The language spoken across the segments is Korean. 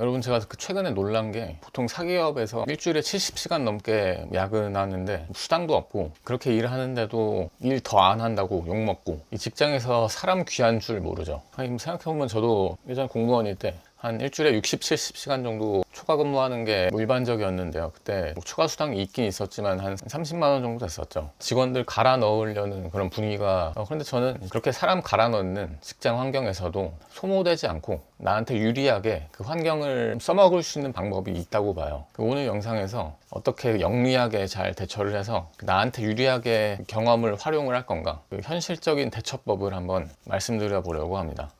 여러분 제가 최근에 놀란 게 보통 사기업에서 일주일에 70시간 넘게 야근하는데 수당도 없고 그렇게 일을 하는데도 일 더 안 한다고 욕먹고 이 직장에서 사람 귀한 줄 모르죠. 생각해보면 저도 예전 공무원일 때 한 일주일에 60, 70시간 정도 초과 근무하는 게 일반적이었는데요. 그때 초과 수당이 있긴 있었지만 한 30만 원 정도 됐었죠. 직원들 갈아 넣으려는 그런 분위기가 그런데 저는 그렇게 사람 갈아 넣는 직장 환경에서도 소모되지 않고 나한테 유리하게 그 환경을 써먹을 수 있는 방법이 있다고 봐요. 오늘 영상에서 어떻게 영리하게 잘 대처를 해서 나한테 유리하게 경험을 활용을 할 건가, 그 현실적인 대처법을 한번 말씀드려 보려고 합니다.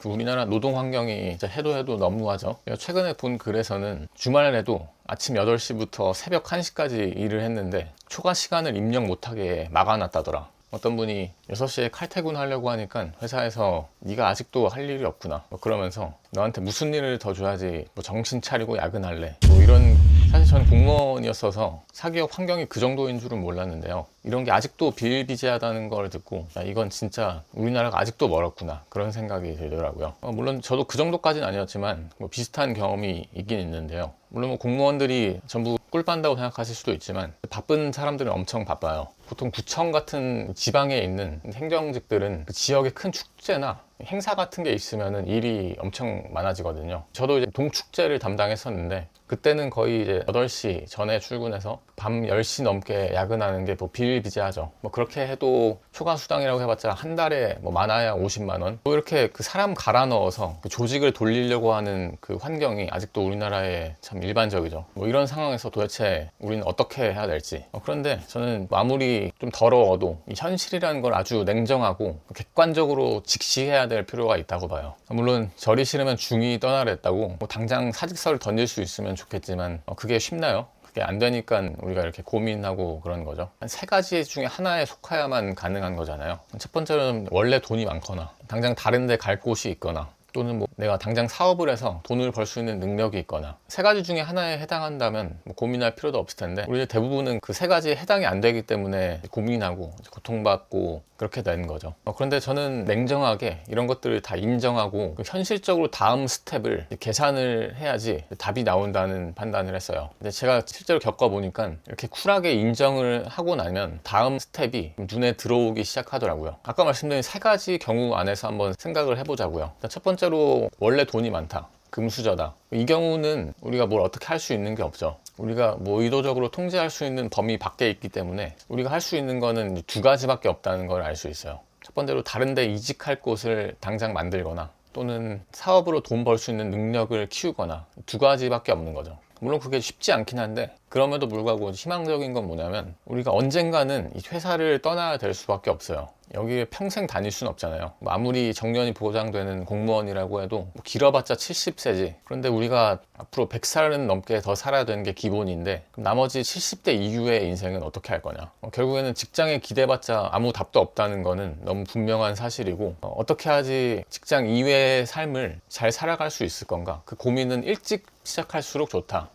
우리나라 노동 환경이 해도 너무하죠. 최근에 본 글에서는 주말에도 아침 8시부터 새벽 1시까지 일을 했는데 초과 시간을 입력 못하게 막아놨다더라. 어떤 분이 6시에 칼퇴근하려고 하니까 회사에서 네가 아직도 할 일이 없구나 그러면서 너한테 무슨 일을 더 줘야지 정신 차리고 야근할래 이런. 사실 저는 공무원이었어서 사기업 환경이 그 정도인 줄은 몰랐는데요. 이런 게 아직도 비일비재하다는 걸 듣고 이건 진짜 우리나라가 아직도 멀었구나 그런 생각이 들더라고요. 물론 저도 그 정도까지는 아니었지만 비슷한 경험이 있긴 있는데요. 물론 공무원들이 전부 꿀 빤다고 생각하실 수도 있지만 바쁜 사람들은 엄청 바빠요. 보통 구청 같은 지방에 있는 행정직들은 그 지역의 큰 축제나 행사 같은 게 있으면 일이 엄청 많아지거든요. 저도 이제 동축제를 담당했었는데 그때는 거의 이제 8시 전에 출근해서 밤 10시 넘게 야근하는 게 비일비재하죠. 그렇게 해도 초과 수당이라고 해봤자 한 달에 많아야 50만 원. 이렇게 그 사람 갈아 넣어서 그 조직을 돌리려고 하는 그 환경이 아직도 우리나라에 참 일반적이죠. 이런 상황에서 도대체 우리는 어떻게 해야 될지. 그런데 저는 아무리 좀 더러워도 이 현실이라는 걸 아주 냉정하고 객관적으로 직시해야 될 필요가 있다고 봐요. 물론 절이 싫으면 중이 떠나랬다고 당장 사직서를 던질 수 있으면 좋겠지만 그게 쉽나요? 그게 안 되니까 우리가 이렇게 고민하고 그런 거죠. 한 3가지 중에 하나에 속하야만 가능한 거잖아요. 첫 번째는 원래 돈이 많거나 당장 다른 데 갈 곳이 있거나 또는 내가 당장 사업을 해서 돈을 벌 수 있는 능력이 있거나 3가지 중에 하나에 해당한다면 고민할 필요도 없을 텐데 우리 대부분은 그 3가지에 해당이 안 되기 때문에 고민하고 고통받고 그렇게 되는 거죠. 그런데 저는 냉정하게 이런 것들을 다 인정하고 현실적으로 다음 스텝을 계산을 해야지 답이 나온다는 판단을 했어요. 근데 제가 실제로 겪어보니까 이렇게 쿨하게 인정을 하고 나면 다음 스텝이 눈에 들어오기 시작하더라고요. 아까 말씀드린 3가지 경우 안에서 한번 생각을 해보자고요. 첫 번째로 원래 돈이 많다. 금수저다. 이 경우는 우리가 뭘 어떻게 할 수 있는 게 없죠. 우리가 의도적으로 통제할 수 있는 범위 밖에 있기 때문에 우리가 할 수 있는 거는 2가지밖에 없다는 걸 알 수 있어요. 첫 번째로 다른 데 이직할 곳을 당장 만들거나 또는 사업으로 돈 벌 수 있는 능력을 키우거나 2가지밖에 없는 거죠. 물론 그게 쉽지 않긴 한데 그럼에도 불구하고 희망적인 건 뭐냐면 우리가 언젠가는 이 회사를 떠나야 될 수밖에 없어요. 여기에 평생 다닐 수는 없잖아요. 아무리 정년이 보장되는 공무원이라고 해도 길어봤자 70세지. 그런데 우리가 앞으로 100살은 넘게 더 살아야 되는 게 기본인데 그럼 나머지 70대 이후의 인생은 어떻게 할 거냐. 결국에는 직장에 기대봤자 아무 답도 없다는 거는 너무 분명한 사실이고 어떻게 하지 직장 이외의 삶을 잘 살아갈 수 있을 건가. 그 고민은 일찍 시작할수록 좋다.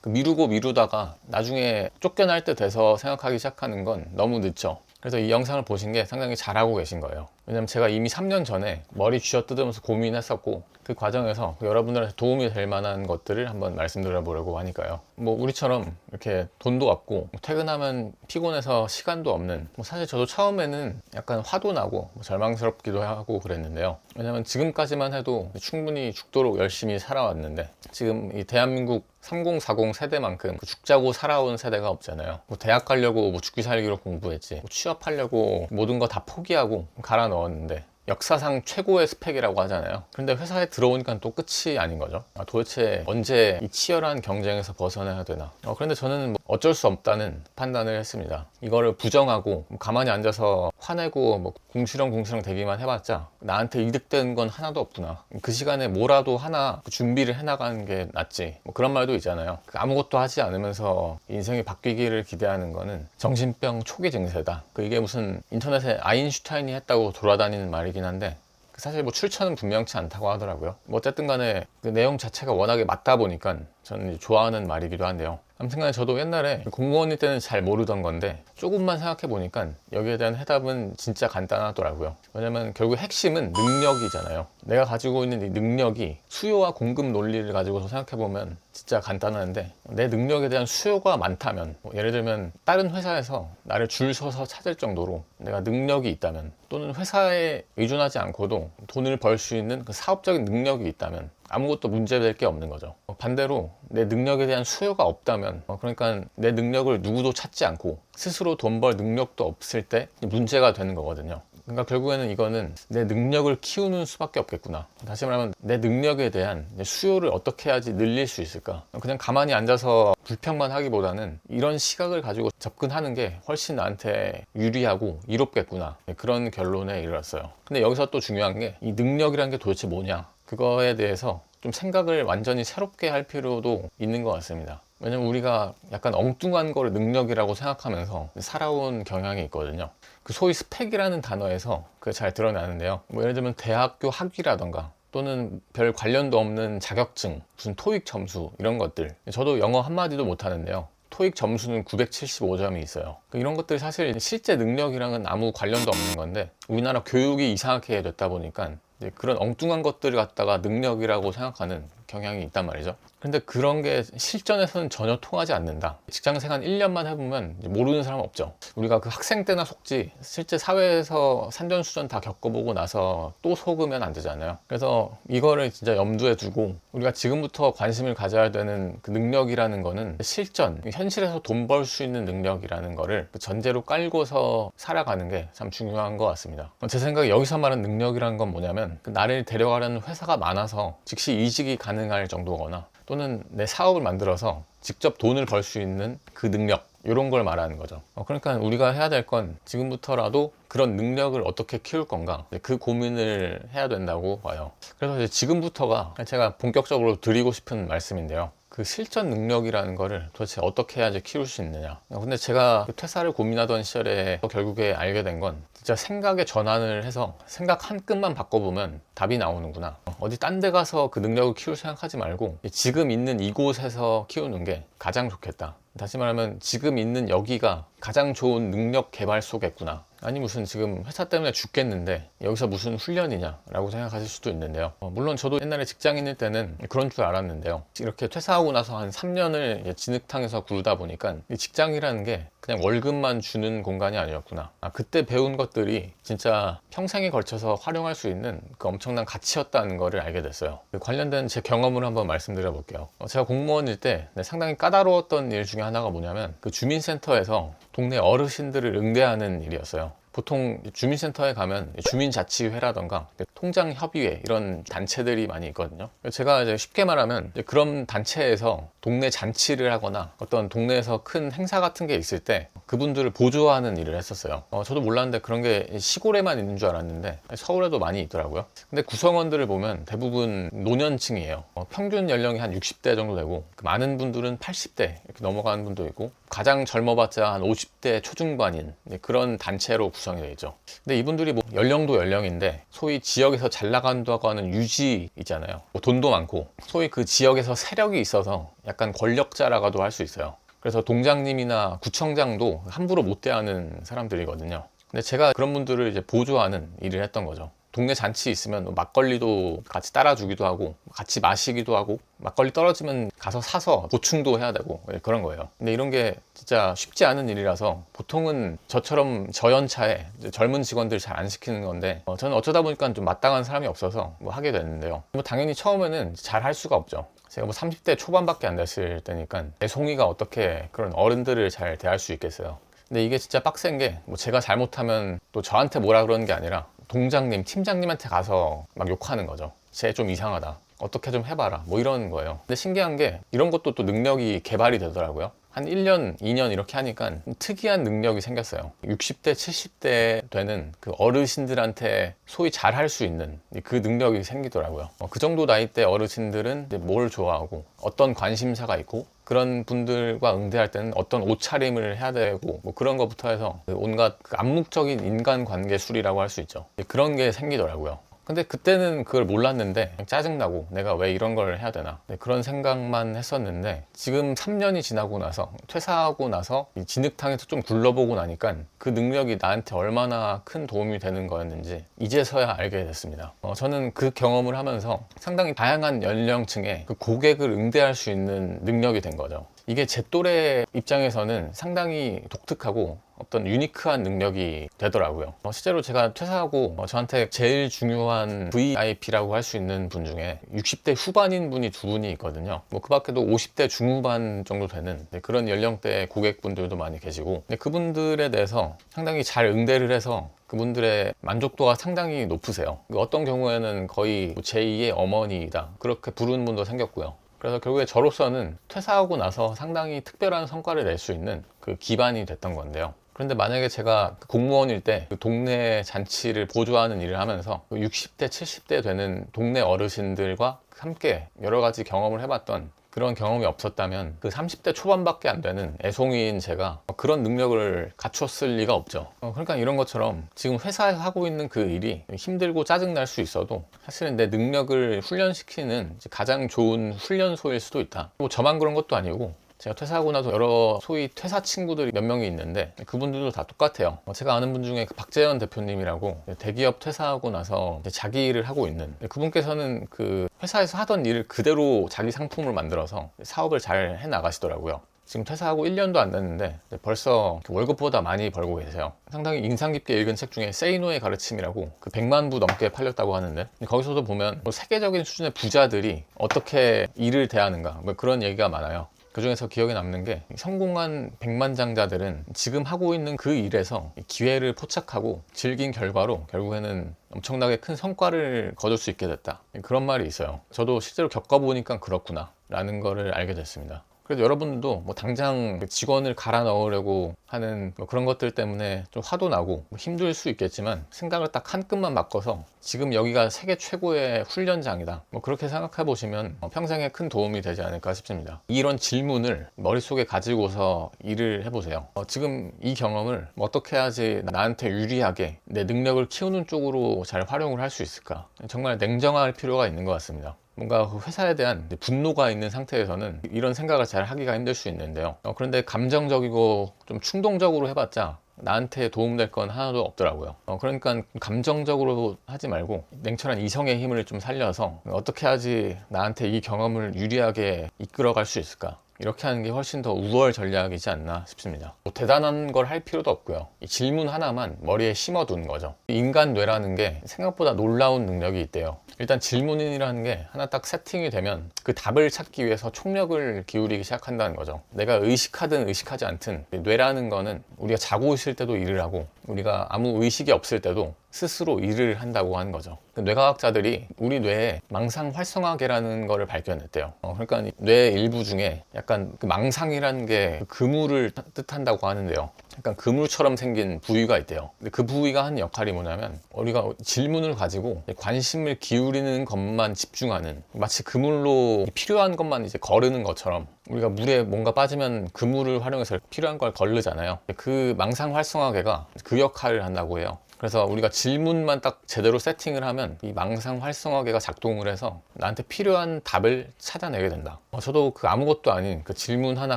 미루다가 나중에 쫓겨날 때 돼서 생각하기 시작하는 건 너무 늦죠. 그래서 이 영상을 보신 게 상당히 잘하고 계신 거예요. 왜냐면 제가 이미 3년 전에 머리 쥐어뜯으면서 고민했었고 그 과정에서 여러분들한테 도움이 될 만한 것들을 한번 말씀드려 보려고 하니까요. 우리처럼 이렇게 돈도 없고 퇴근하면 피곤해서 시간도 없는 사실 저도 처음에는 약간 화도 나고 절망스럽기도 하고 그랬는데요. 왜냐면 지금까지만 해도 충분히 죽도록 열심히 살아왔는데 지금 이 대한민국 3040 세대만큼 죽자고 살아온 세대가 없잖아요. 대학 가려고 죽기 살기로 공부했지 취업하려고 모든 거 다 포기하고 갈아 넣었는데 역사상 최고의 스펙이라고 하잖아요. 그런데 회사에 들어오니까 또 끝이 아닌 거죠. 도대체 언제 이 치열한 경쟁에서 벗어나야 되나. 그런데 저는 어쩔 수 없다는 판단을 했습니다. 이거를 부정하고 가만히 앉아서 화내고 궁시렁궁시렁 대기만 해봤자 나한테 이득되는 건 하나도 없구나. 그 시간에 뭐라도 하나 준비를 해나가는 게 낫지. 그런 말도 있잖아요. 아무것도 하지 않으면서 인생이 바뀌기를 기대하는 거는 정신병 초기 증세다. 이게 무슨 인터넷에 아인슈타인이 했다고 돌아다니는 말이긴 한데 사실 출처는 분명치 않다고 하더라고요. 어쨌든 간에 그 내용 자체가 워낙에 맞다 보니까 저는 좋아하는 말이기도 한데요. 아무튼간에 저도 옛날에 공무원일 때는 잘 모르던 건데 조금만 생각해 보니까 여기에 대한 해답은 진짜 간단하더라고요. 왜냐면 결국 핵심은 능력이잖아요. 내가 가지고 있는 이 능력이 수요와 공급 논리를 가지고서 생각해 보면 진짜 간단한데, 내 능력에 대한 수요가 많다면, 예를 들면 다른 회사에서 나를 줄 서서 찾을 정도로 내가 능력이 있다면, 또는 회사에 의존하지 않고도 돈을 벌 수 있는 그 사업적인 능력이 있다면 아무것도 문제될 게 없는 거죠. 반대로 내 능력에 대한 수요가 없다면, 그러니까 내 능력을 누구도 찾지 않고 스스로 돈 벌 능력도 없을 때 문제가 되는 거거든요. 그러니까 결국에는 이거는 내 능력을 키우는 수밖에 없겠구나. 다시 말하면 내 능력에 대한 수요를 어떻게 해야지 늘릴 수 있을까. 그냥 가만히 앉아서 불평만 하기보다는 이런 시각을 가지고 접근하는 게 훨씬 나한테 유리하고 이롭겠구나, 그런 결론에 이르렀어요. 근데 여기서 또 중요한 게, 이 능력이란 게 도대체 뭐냐, 그거에 대해서 좀 생각을 완전히 새롭게 할 필요도 있는 것 같습니다. 왜냐면 우리가 약간 엉뚱한 거를 능력이라고 생각하면서 살아온 경향이 있거든요. 그 소위 스펙이라는 단어에서 그게 잘 드러나는데요. 예를 들면 대학교 학위라던가, 또는 별 관련도 없는 자격증, 무슨 토익 점수, 이런 것들. 저도 영어 한마디도 못하는데요, 토익 점수는 975점이 있어요. 이런 것들이 사실 실제 능력이랑은 아무 관련도 없는 건데, 우리나라 교육이 이상하게 됐다 보니까 그런 엉뚱한 것들을 갖다가 능력이라고 생각하는 경향이 있단 말이죠. 근데 그런 게 실전에서는 전혀 통하지 않는다. 직장생활 1년만 해보면 모르는 사람은 없죠. 우리가 그 학생 때나 속지 실제 사회에서 산전수전 다 겪어보고 나서 또 속으면 안 되잖아요. 그래서 이거를 진짜 염두에 두고 우리가 지금부터 관심을 가져야 되는 그 능력이라는 거는 실전, 현실에서 돈 벌 수 있는 능력이라는 거를 그 전제로 깔고서 살아가는 게 참 중요한 것 같습니다. 제 생각에 여기서 말하는 능력이라는 건 뭐냐면, 그 나를 데려가려는 회사가 많아서 즉시 이직이 가능할 정도거나, 또는 내 사업을 만들어서 직접 돈을 벌 수 있는 그 능력, 이런 걸 말하는 거죠. 그러니까 우리가 해야 될 건 지금부터라도 그런 능력을 어떻게 키울 건가, 그 고민을 해야 된다고 봐요. 그래서 이제 지금부터가 제가 본격적으로 드리고 싶은 말씀인데요, 그 실전 능력이라는 거를 도대체 어떻게 해야지 키울 수 있느냐. 근데 제가 퇴사를 고민하던 시절에 결국에 알게 된 건, 진짜 생각의 전환을 해서 생각 한 끗만 바꿔보면 답이 나오는구나. 어디 딴 데 가서 그 능력을 키울 생각하지 말고 지금 있는 이곳에서 키우는 게 가장 좋겠다. 다시 말하면 지금 있는 여기가 가장 좋은 능력 개발소겠구나. 아니 무슨 지금 회사 때문에 죽겠는데 여기서 무슨 훈련이냐 라고 생각하실 수도 있는데요, 물론 저도 옛날에 직장인일 때는 그런 줄 알았는데요, 이렇게 퇴사하고 나서 한 3년을 진흙탕에서 굴다 보니까 이 직장이라는 게 그냥 월급만 주는 공간이 아니었구나. 그때 배운 것들이 진짜 평생에 걸쳐서 활용할 수 있는 그 엄청난 가치였다는 거를 알게 됐어요. 관련된 제 경험을 한번 말씀드려 볼게요. 제가 공무원일 때 상당히 까다로웠던 일 중에 하나가 뭐냐면, 그 주민센터에서 동네 어르신들을 응대하는 일이었어요. 보통 주민센터에 가면 주민자치회라던가 통장협의회, 이런 단체들이 많이 있거든요. 제가 이제 쉽게 말하면 그런 단체에서 동네 잔치를 하거나 어떤 동네에서 큰 행사 같은 게 있을 때 그분들을 보조하는 일을 했었어요. 저도 몰랐는데 그런 게 시골에만 있는 줄 알았는데 서울에도 많이 있더라고요. 근데 구성원들을 보면 대부분 노년층이에요. 평균 연령이 한 60대 정도 되고, 많은 분들은 80대 이렇게 넘어가는 분도 있고, 가장 젊어봤자 한 50대 초중반인 그런 단체로 구성이 되어 있죠. 근데 이분들이 뭐 연령도 연령인데 소위 지역에서 잘 나간다고 하는 유지 있잖아요. 돈도 많고 소위 그 지역에서 세력이 있어서 약간 권력자라고도 할 수 있어요. 그래서 동장님이나 구청장도 함부로 못 대하는 사람들이거든요. 근데 제가 그런 분들을 이제 보조하는 일을 했던 거죠. 동네 잔치 있으면 막걸리도 같이 따라주기도 하고, 같이 마시기도 하고, 막걸리 떨어지면 가서 사서 보충도 해야 되고, 그런 거예요. 근데 이런 게 진짜 쉽지 않은 일이라서 보통은 저처럼 저연차에 젊은 직원들 잘 안 시키는 건데, 저는 어쩌다 보니까 좀 마땅한 사람이 없어서 뭐 하게 됐는데요. 뭐 당연히 처음에는 잘 할 수가 없죠. 제가 뭐 30대 초반밖에 안 됐을 때니까 내 송이가 어떻게 그런 어른들을 잘 대할 수 있겠어요. 근데 이게 진짜 빡센 게, 뭐 제가 잘못하면 또 저한테 뭐라 그러는 게 아니라 동장님, 팀장님한테 가서 막 욕하는 거죠. 쟤 좀 이상하다, 어떻게 좀 해봐라, 뭐 이러는 거예요. 근데 신기한 게 이런 것도 또 능력이 개발이 되더라고요. 한 1년, 2년 이렇게 하니까 특이한 능력이 생겼어요. 60대, 70대 되는 그 어르신들한테 소위 잘할 수 있는 그 능력이 생기더라고요. 그 정도 나이 대 어르신들은 이제 뭘 좋아하고 어떤 관심사가 있고, 그런 분들과 응대할 때는 어떤 옷차림을 해야 되고, 뭐 그런 것부터 해서 온갖 그 암묵적인 인간관계술이라고 할 수 있죠. 그런 게 생기더라고요. 근데 그때는 그걸 몰랐는데 짜증나고 내가 왜 이런 걸 해야 되나, 네, 그런 생각만 했었는데 지금 3년이 지나고 나서 퇴사하고 나서 이 진흙탕에서 좀 굴러보고 나니까 그 능력이 나한테 얼마나 큰 도움이 되는 거였는지 이제서야 알게 됐습니다. 저는 그 경험을 하면서 상당히 다양한 연령층의 그 고객을 응대할 수 있는 능력이 된 거죠. 이게 제 또래 입장에서는 상당히 독특하고 어떤 유니크한 능력이 되더라고요. 실제로 제가 퇴사하고 저한테 제일 중요한 VIP라고 할 수 있는 분 중에 60대 후반인 분이 두 분이 있거든요. 그 밖에도 50대 중후반 정도 되는 그런 연령대 고객분들도 많이 계시고, 그분들에 대해서 상당히 잘 응대를 해서 그분들의 만족도가 상당히 높으세요. 어떤 경우에는 거의 제2의 어머니이다 그렇게 부르는 분도 생겼고요. 그래서 결국에 저로서는 퇴사하고 나서 상당히 특별한 성과를 낼 수 있는 그 기반이 됐던 건데요. 그런데 만약에 제가 공무원일 때 그 동네 잔치를 보조하는 일을 하면서 60대, 70대 되는 동네 어르신들과 함께 여러 가지 경험을 해봤던 그런 경험이 없었다면 그 30대 초반밖에 안 되는 애송이인 제가 그런 능력을 갖췄을 리가 없죠. 그러니까 이런 것처럼 지금 회사에서 하고 있는 그 일이 힘들고 짜증날 수 있어도 사실은 내 능력을 훈련시키는 가장 좋은 훈련소일 수도 있다. 뭐 저만 그런 것도 아니고 제가 퇴사하고 나서 여러 소위 퇴사 친구들이 몇 명이 있는데 그분들도 다 똑같아요. 제가 아는 분 중에 그 박재현 대표님이라고 대기업 퇴사하고 나서 자기 일을 하고 있는 그분께서는 그 회사에서 하던 일을 그대로 자기 상품을 만들어서 사업을 잘 해나가시더라고요. 지금 퇴사하고 1년도 안 됐는데 벌써 월급보다 많이 벌고 계세요. 상당히 인상 깊게 읽은 책 중에 세이노의 가르침이라고 그 100만 부 넘게 팔렸다고 하는데 거기서도 보면 세계적인 수준의 부자들이 어떻게 일을 대하는가 그런 얘기가 많아요. 그 중에서 기억에 남는 게 성공한 백만장자들은 지금 하고 있는 그 일에서 기회를 포착하고 즐긴 결과로 결국에는 엄청나게 큰 성과를 거둘 수 있게 됐다. 그런 말이 있어요. 저도 실제로 겪어보니까 그렇구나 라는 거를 알게 됐습니다. 그래서 여러분들도 당장 직원을 갈아 넣으려고 하는 그런 것들 때문에 좀 화도 나고 힘들 수 있겠지만 생각을 딱 한 끗만 바꿔서 지금 여기가 세계 최고의 훈련장이다 그렇게 생각해 보시면 평생에 큰 도움이 되지 않을까 싶습니다. 이런 질문을 머릿속에 가지고서 일을 해보세요. 지금 이 경험을 어떻게 해야지 나한테 유리하게 내 능력을 키우는 쪽으로 잘 활용을 할 수 있을까, 정말 냉정할 필요가 있는 것 같습니다. 뭔가 그 회사에 대한 분노가 있는 상태에서는 이런 생각을 잘 하기가 힘들 수 있는데요. 그런데 감정적이고 좀 충동적으로 해봤자 나한테 도움될 건 하나도 없더라고요. 그러니까 감정적으로 하지 말고 냉철한 이성의 힘을 좀 살려서 어떻게 하지 나한테 이 경험을 유리하게 이끌어갈 수 있을까, 이렇게 하는 게 훨씬 더 우월 전략이지 않나 싶습니다. 대단한 걸 할 필요도 없고요. 이 질문 하나만 머리에 심어둔 거죠. 인간 뇌라는 게 생각보다 놀라운 능력이 있대요. 일단 질문이라는 게 하나 딱 세팅이 되면 그 답을 찾기 위해서 총력을 기울이기 시작한다는 거죠. 내가 의식하든 의식하지 않든 뇌라는 거는 우리가 자고 있을 때도 일을 하고 우리가 아무 의식이 없을 때도 스스로 일을 한다고 하는 거죠. 뇌과학자들이 우리 뇌에 망상 활성화계라는 거를 발견했대요. 그러니까 뇌 일부 중에 약간 그 망상이라는 게 그물을 뜻한다고 하는데요. 약간 그물처럼 생긴 부위가 있대요. 근데 그 부위가 하는 역할이 뭐냐면 우리가 질문을 가지고 관심을 기울이는 것만 집중하는, 마치 그물로 필요한 것만 이제 거르는 것처럼 우리가 물에 뭔가 빠지면 그물을 활용해서 필요한 걸 거르잖아요. 그 망상 활성화계가 그 역할을 한다고 해요. 그래서 우리가 질문만 딱 제대로 세팅을 하면 이 망상 활성화계가 작동을 해서 나한테 필요한 답을 찾아내게 된다. 저도 그 아무것도 아닌 그 질문 하나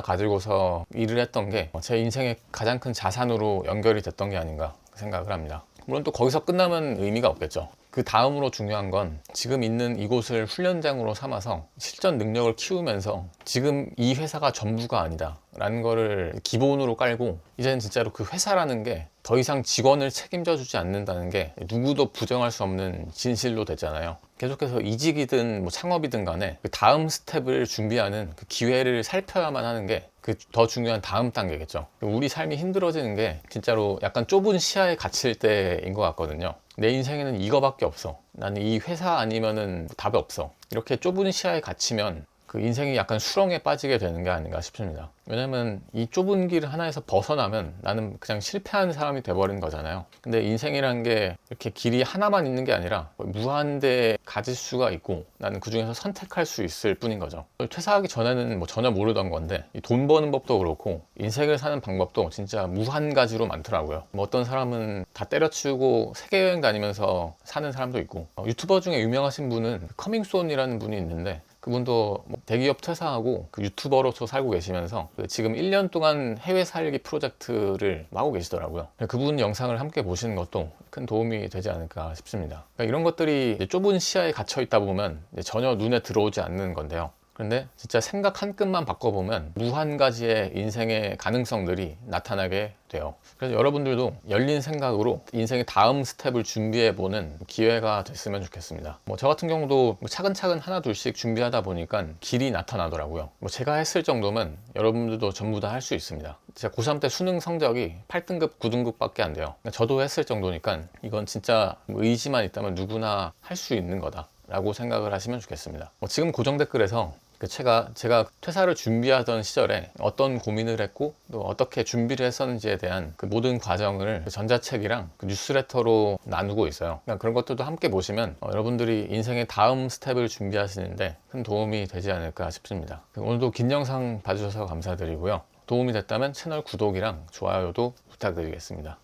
가지고서 일을 했던 게 제 인생의 가장 큰 자산으로 연결이 됐던 게 아닌가 생각을 합니다. 물론 또 거기서 끝나면 의미가 없겠죠. 그 다음으로 중요한 건 지금 있는 이곳을 훈련장으로 삼아서 실전 능력을 키우면서 지금 이 회사가 전부가 아니다 라는 거를 기본으로 깔고 이제는 진짜로 그 회사라는 게 더 이상 직원을 책임져 주지 않는다는 게 누구도 부정할 수 없는 진실로 됐잖아요. 계속해서 이직이든 뭐 창업이든 간에 그 다음 스텝을 준비하는 그 기회를 살펴야만 하는 게 그 더 중요한 다음 단계겠죠. 우리 삶이 힘들어지는 게 진짜로 약간 좁은 시야에 갇힐 때인 것 같거든요. 내 인생에는 이거밖에 없어, 나는 이 회사 아니면은 답이 없어, 이렇게 좁은 시야에 갇히면 그 인생이 약간 수렁에 빠지게 되는 게 아닌가 싶습니다. 왜냐면 이 좁은 길 하나에서 벗어나면 나는 그냥 실패한 사람이 돼버린 거잖아요. 근데 인생이라는 게 이렇게 길이 하나만 있는 게 아니라 무한대 가질 수가 있고 나는 그 중에서 선택할 수 있을 뿐인 거죠. 퇴사하기 전에는 뭐 전혀 모르던 건데 이 돈 버는 법도 그렇고 인생을 사는 방법도 진짜 무한 가지로 많더라고요. 뭐 어떤 사람은 다 때려치우고 세계여행 다니면서 사는 사람도 있고, 유튜버 중에 유명하신 분은 커밍손이라는 분이 있는데 그분도 뭐 대기업 퇴사하고 그 유튜버로서 살고 계시면서 그 지금 1년 동안 해외 살기 프로젝트를 하고 계시더라고요. 그분 영상을 함께 보시는 것도 큰 도움이 되지 않을까 싶습니다. 그러니까 이런 것들이 이제 좁은 시야에 갇혀 있다 보면 이제 전혀 눈에 들어오지 않는 건데요. 그런데 진짜 생각 한 끗만 바꿔보면 무한 가지의 인생의 가능성들이 나타나게 돼요. 그래서 여러분들도 열린 생각으로 인생의 다음 스텝을 준비해보는 기회가 됐으면 좋겠습니다. 뭐 저 같은 경우도 차근차근 하나 둘씩 준비하다 보니까 길이 나타나더라고요. 뭐 제가 했을 정도면 여러분들도 전부 다 할 수 있습니다. 제가 고3 때 수능 성적이 8등급, 9등급 밖에 안 돼요. 저도 했을 정도니까 이건 진짜 의지만 있다면 누구나 할 수 있는 거다 라고 생각을 하시면 좋겠습니다. 지금 고정 댓글에서 제가 퇴사를 준비하던 시절에 어떤 고민을 했고 또 어떻게 준비를 했었는지에 대한 그 모든 과정을 전자책이랑 그 뉴스레터로 나누고 있어요. 그러니까 그런 것들도 함께 보시면 여러분들이 인생의 다음 스텝을 준비하시는데 큰 도움이 되지 않을까 싶습니다. 오늘도 긴 영상 봐주셔서 감사드리고요. 도움이 됐다면 채널 구독이랑 좋아요도 부탁드리겠습니다.